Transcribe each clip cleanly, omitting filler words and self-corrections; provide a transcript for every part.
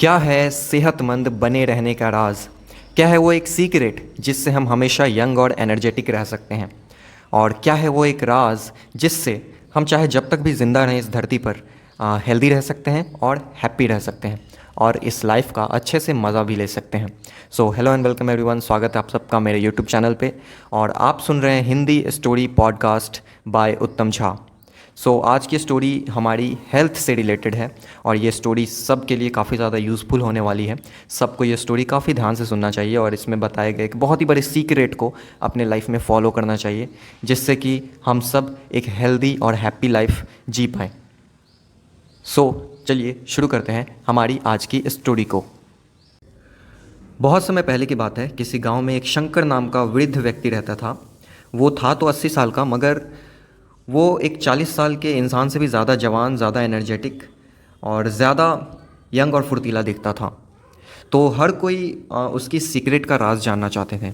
क्या है सेहतमंद बने रहने का राज? क्या है वो एक सीक्रेट जिससे हम हमेशा यंग और एनर्जेटिक रह सकते हैं? और क्या है वो एक राज जिससे हम चाहे जब तक भी ज़िंदा रहें इस धरती पर हेल्दी रह सकते हैं और हैप्पी रह सकते हैं और इस लाइफ का अच्छे से मज़ा भी ले सकते हैं। So hello and welcome everyone, स्वागत है आप सबका मेरे यूट्यूब चैनल पे और आप सुन रहे हैं हिंदी स्टोरी पॉडकास्ट बाय उत्तम झा। आज की स्टोरी हमारी हेल्थ से रिलेटेड है और ये स्टोरी सबके लिए काफ़ी ज़्यादा यूज़फुल होने वाली है। सबको ये स्टोरी काफ़ी ध्यान से सुनना चाहिए और इसमें बताए गए एक बहुत ही बड़े सीक्रेट को अपने लाइफ में फॉलो करना चाहिए जिससे कि हम सब एक हेल्दी और हैप्पी लाइफ जी पाएँ। चलिए शुरू करते हैं हमारी आज की स्टोरी को। बहुत समय पहले की बात है, किसी गांव में एक शंकर नाम का वृद्ध व्यक्ति रहता था। वो था तो 80 साल का, मगर वो एक 40 साल के इंसान से भी ज़्यादा जवान, ज़्यादा एनर्जेटिक और ज़्यादा यंग और फुर्तीला दिखता था। तो हर कोई उसकी सीक्रेट का राज जानना चाहते थे।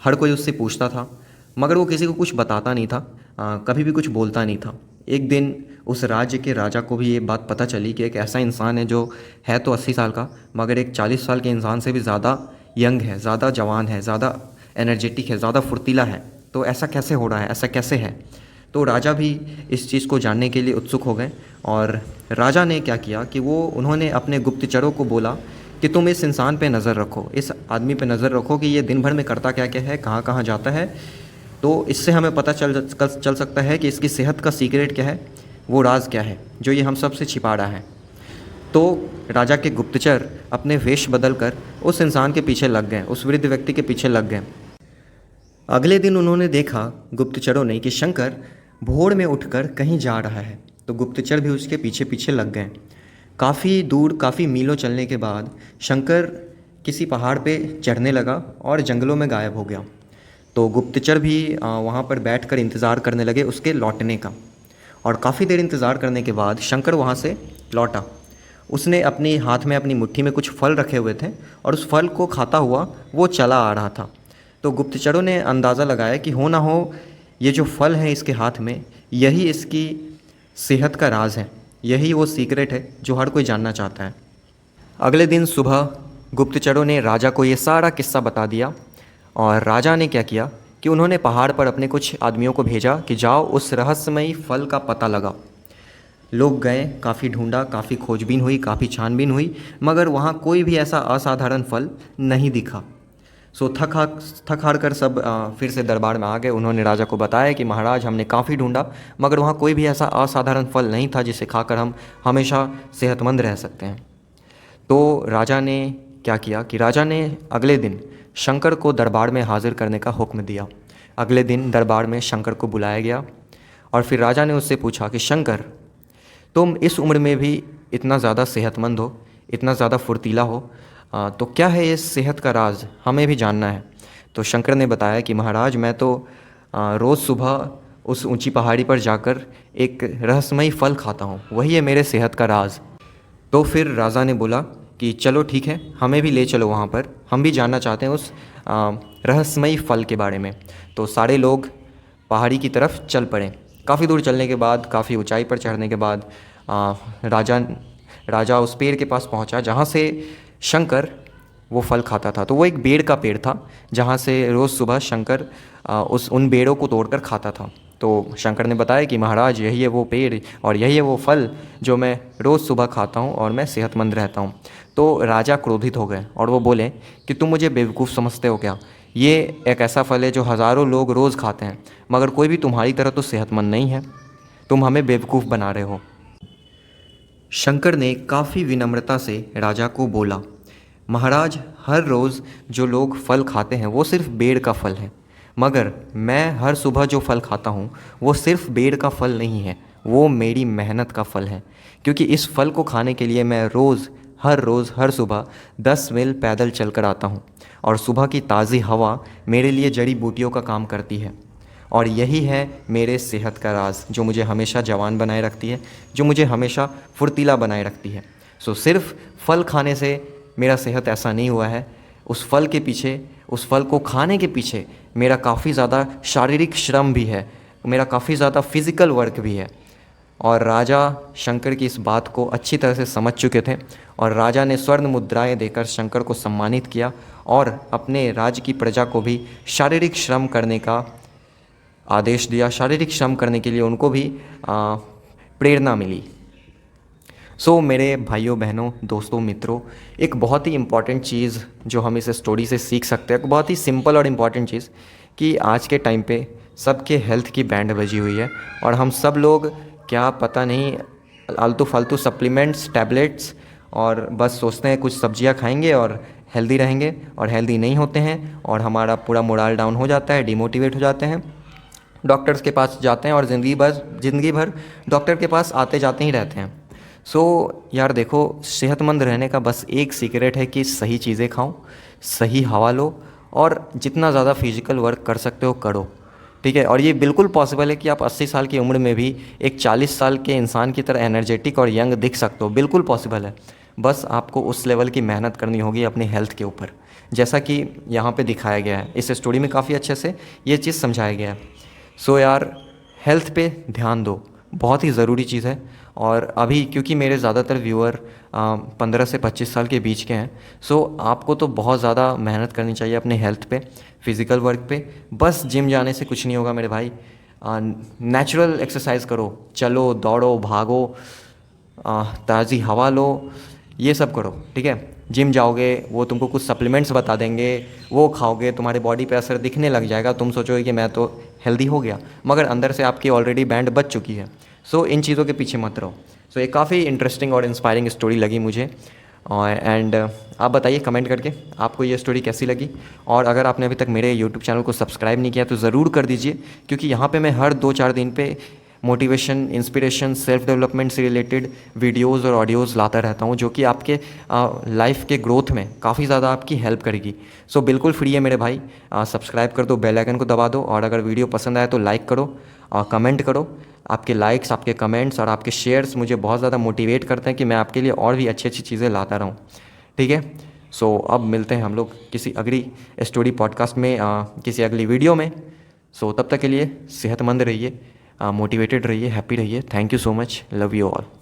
हर कोई उससे पूछता था, मगर वो किसी को कुछ बताता नहीं था, कभी भी कुछ बोलता नहीं था। एक दिन उस राज्य के राजा को भी ये बात पता चली कि एक ऐसा इंसान है जो है तो 80 साल का, मगर एक 40 साल के इंसान से भी ज़्यादा यंग है, ज़्यादा जवान है, ज़्यादा एनर्जेटिक है, ज़्यादा फुर्तीला है। तो ऐसा कैसे हो रहा है, ऐसा कैसे है? तो राजा भी इस चीज़ को जानने के लिए उत्सुक हो गए और राजा ने क्या किया कि उन्होंने अपने गुप्तचरों को बोला कि तुम इस इंसान पे नज़र रखो, इस आदमी पे नज़र रखो कि ये दिन भर में करता क्या क्या है, कहाँ कहाँ जाता है। तो इससे हमें पता चल सकता है कि इसकी सेहत का सीक्रेट क्या है, वो राज क्या है जो ये हम सब से छिपा रहा है। तो राजा के गुप्तचर अपने वेश बदल कर उस इंसान के पीछे लग गए, उस वृद्ध व्यक्ति के पीछे लग गए। अगले दिन उन्होंने देखा, गुप्तचरों ने, कि शंकर भोर में उठकर कहीं जा रहा है। तो गुप्तचर भी उसके पीछे पीछे लग गए। काफ़ी दूर, काफ़ी मीलों चलने के बाद शंकर किसी पहाड़ पे चढ़ने लगा और जंगलों में गायब हो गया। तो गुप्तचर भी वहाँ पर बैठकर इंतज़ार करने लगे उसके लौटने का। और काफ़ी देर इंतज़ार करने के बाद शंकर वहाँ से लौटा। उसने अपने हाथ में, अपनी मुट्ठी में कुछ फल रखे हुए थे और उस फल को खाता हुआ वो चला आ रहा था। तो गुप्तचरों ने अंदाज़ा लगाया कि हो ना हो ये जो फल है इसके हाथ में, यही इसकी सेहत का राज है, यही वो सीक्रेट है जो हर कोई जानना चाहता है। अगले दिन सुबह गुप्तचरों ने राजा को ये सारा किस्सा बता दिया और राजा ने क्या किया कि उन्होंने पहाड़ पर अपने कुछ आदमियों को भेजा कि जाओ उस रहस्यमयी फल का पता लगाओ। लोग गए, काफ़ी ढूंढा, काफ़ी खोजबीन हुई, काफ़ी छानबीन हुई, मगर वहाँ कोई भी ऐसा असाधारण फल नहीं दिखा। थक हार कर सब फिर से दरबार में आ गए। उन्होंने राजा को बताया कि महाराज, हमने काफ़ी ढूंढा मगर वहाँ कोई भी ऐसा असाधारण फल नहीं था जिसे खाकर हम हमेशा सेहतमंद रह सकते हैं। तो राजा ने क्या किया कि राजा ने अगले दिन शंकर को दरबार में हाजिर करने का हुक्म दिया। अगले दिन दरबार में शंकर को बुलाया गया और फिर राजा ने उससे पूछा कि शंकर, तुम इस उम्र में भी इतना ज़्यादा सेहतमंद हो, इतना ज़्यादा फुर्तीला हो, तो क्या है ये सेहत का राज, हमें भी जानना है। तो शंकर ने बताया कि महाराज, मैं तो रोज़ सुबह उस ऊंची पहाड़ी पर जाकर एक रहस्यमयी फल खाता हूँ, वही है मेरे सेहत का राज। तो फिर राजा ने बोला कि चलो ठीक है, हमें भी ले चलो वहाँ पर, हम भी जानना चाहते हैं उस रहस्यमयी फल के बारे में। तो सारे लोग पहाड़ी की तरफ चल पड़े। काफ़ी दूर चलने के बाद, काफ़ी ऊंचाई पर चढ़ने के बाद राजा उस पेड़ के पास पहुँचा जहाँ से शंकर वो फल खाता था। तो वो एक बेर का पेड़ था जहाँ से रोज़ सुबह शंकर उन बेरों को तोड़कर खाता था। तो शंकर ने बताया कि महाराज, यही है वो पेड़ और यही है वो फल जो मैं रोज़ सुबह खाता हूँ और मैं सेहतमंद रहता हूँ। तो राजा क्रोधित हो गए और वो बोले कि तुम मुझे बेवकूफ़ समझते हो क्या? ये एक ऐसा फल है जो हज़ारों लोग रोज़ खाते हैं, मगर कोई भी तुम्हारी तरह तो सेहतमंद नहीं है। तुम हमें बेवकूफ़ बना रहे हो। शंकर ने काफ़ी विनम्रता से राजा को बोला, महाराज, हर रोज़ जो लोग फल खाते हैं वो सिर्फ बेर का फल है, मगर मैं हर सुबह जो फल खाता हूँ वो सिर्फ बेर का फल नहीं है, वो मेरी मेहनत का फल है। क्योंकि इस फल को खाने के लिए मैं हर रोज़ हर सुबह 10 मील पैदल चल कर आता हूँ और सुबह की ताज़ी हवा मेरे लिए जड़ी बूटियों का काम करती है। और यही है मेरे सेहत का राज जो मुझे हमेशा जवान बनाए रखती है, जो मुझे हमेशा फुर्तीला बनाए रखती है। सिर्फ फल खाने से मेरा सेहत ऐसा नहीं हुआ है, उस फल के पीछे, उस फल को खाने के पीछे मेरा काफ़ी ज़्यादा शारीरिक श्रम भी है, मेरा काफ़ी ज़्यादा फिज़िकल वर्क भी है। और राजा शंकर की इस बात को अच्छी तरह से समझ चुके थे और राजा ने स्वर्ण मुद्राएं देकर शंकर को सम्मानित किया और अपने राज्य की प्रजा को भी शारीरिक श्रम करने का आदेश दिया। शारीरिक श्रम करने के लिए उनको भी प्रेरणा मिली। सो मेरे भाइयों बहनों दोस्तों मित्रों, एक बहुत ही इम्पॉर्टेंट चीज़ जो हम इस स्टोरी से सीख सकते हैं, बहुत ही सिंपल और इम्पॉर्टेंट चीज़, कि आज के टाइम पे सबके हेल्थ की बैंड बजी हुई है और हम सब लोग क्या पता नहीं आलतू फालतू सप्लीमेंट्स टैबलेट्स और बस सोचते हैं कुछ सब्जियां खाएंगे और हेल्दी रहेंगे, और हेल्दी नहीं होते हैं और हमारा पूरा मोराल डाउन हो जाता है, डिमोटिवेट हो जाते हैं, डॉक्टर्स के पास जाते हैं और ज़िंदगी भर डॉक्टर के पास आते जाते ही रहते हैं। यार देखो, सेहतमंद रहने का बस एक सीक्रेट है कि सही चीज़ें खाओ, सही हवा लो और जितना ज़्यादा फिजिकल वर्क कर सकते हो करो, ठीक है। और ये बिल्कुल पॉसिबल है कि आप 80 साल की उम्र में भी एक 40 साल के इंसान की तरह एनर्जेटिक और यंग दिख सकते हो, बिल्कुल पॉसिबल है। बस आपको उस लेवल की मेहनत करनी होगी अपनी हेल्थ के ऊपर, जैसा कि यहाँ पे दिखाया गया है। इस स्टोरी में काफ़ी अच्छे से ये चीज़ समझाया गया है। यार हेल्थ पे ध्यान दो, बहुत ही ज़रूरी चीज़ है। और अभी क्योंकि मेरे ज़्यादातर व्यूअर 15 से 25 साल के बीच के हैं, आपको तो बहुत ज़्यादा मेहनत करनी चाहिए अपने हेल्थ पे, फिज़िकल वर्क पे। बस जिम जाने से कुछ नहीं होगा मेरे भाई। नेचुरल एक्सरसाइज करो, चलो दौड़ो भागो, ताज़ी हवा लो, ये सब करो, ठीक है। जिम जाओगे वो तुमको कुछ सप्लीमेंट्स बता देंगे, वो खाओगे, तुम्हारे बॉडी पे असर दिखने लग जाएगा, तुम सोचोगे कि मैं तो हेल्दी हो गया, मगर अंदर से आपकी ऑलरेडी बैंड बच चुकी है। इन चीज़ों के पीछे मत रहो। ये काफ़ी इंटरेस्टिंग और इंस्पायरिंग स्टोरी लगी मुझे। एंड आप बताइए कमेंट करके आपको ये स्टोरी कैसी लगी। और अगर आपने अभी तक मेरे यूट्यूब चैनल को सब्सक्राइब नहीं किया तो ज़रूर कर दीजिए, क्योंकि यहाँ पे मैं हर 2-4 दिन पे मोटिवेशन, इंस्पिरेशन, सेल्फ डेवलपमेंट से रिलेटेड वीडियोज़ और ऑडियोज़ लाता रहता हूँ, जो कि आपके लाइफ के ग्रोथ में काफ़ी ज़्यादा आपकी हेल्प करेगी। बिल्कुल फ्री है मेरे भाई, सब्सक्राइब कर दो, बेल आइकन को दबा दो, और अगर वीडियो पसंद आए तो लाइक करो और कमेंट करो। आपके लाइक्स, आपके कमेंट्स और आपके शेयर्स मुझे बहुत ज़्यादा मोटिवेट करते हैं कि मैं आपके लिए और भी अच्छी अच्छी चीज़ें लाता रहूँ, ठीक है। अब मिलते हैं हम लोग किसी अगली स्टोरी पॉडकास्ट में, किसी अगली वीडियो में। तब तक के लिए सेहतमंद रहिए, मोटिवेटेड रहिए, हैप्पी रहिए। Thank you so much, love you all.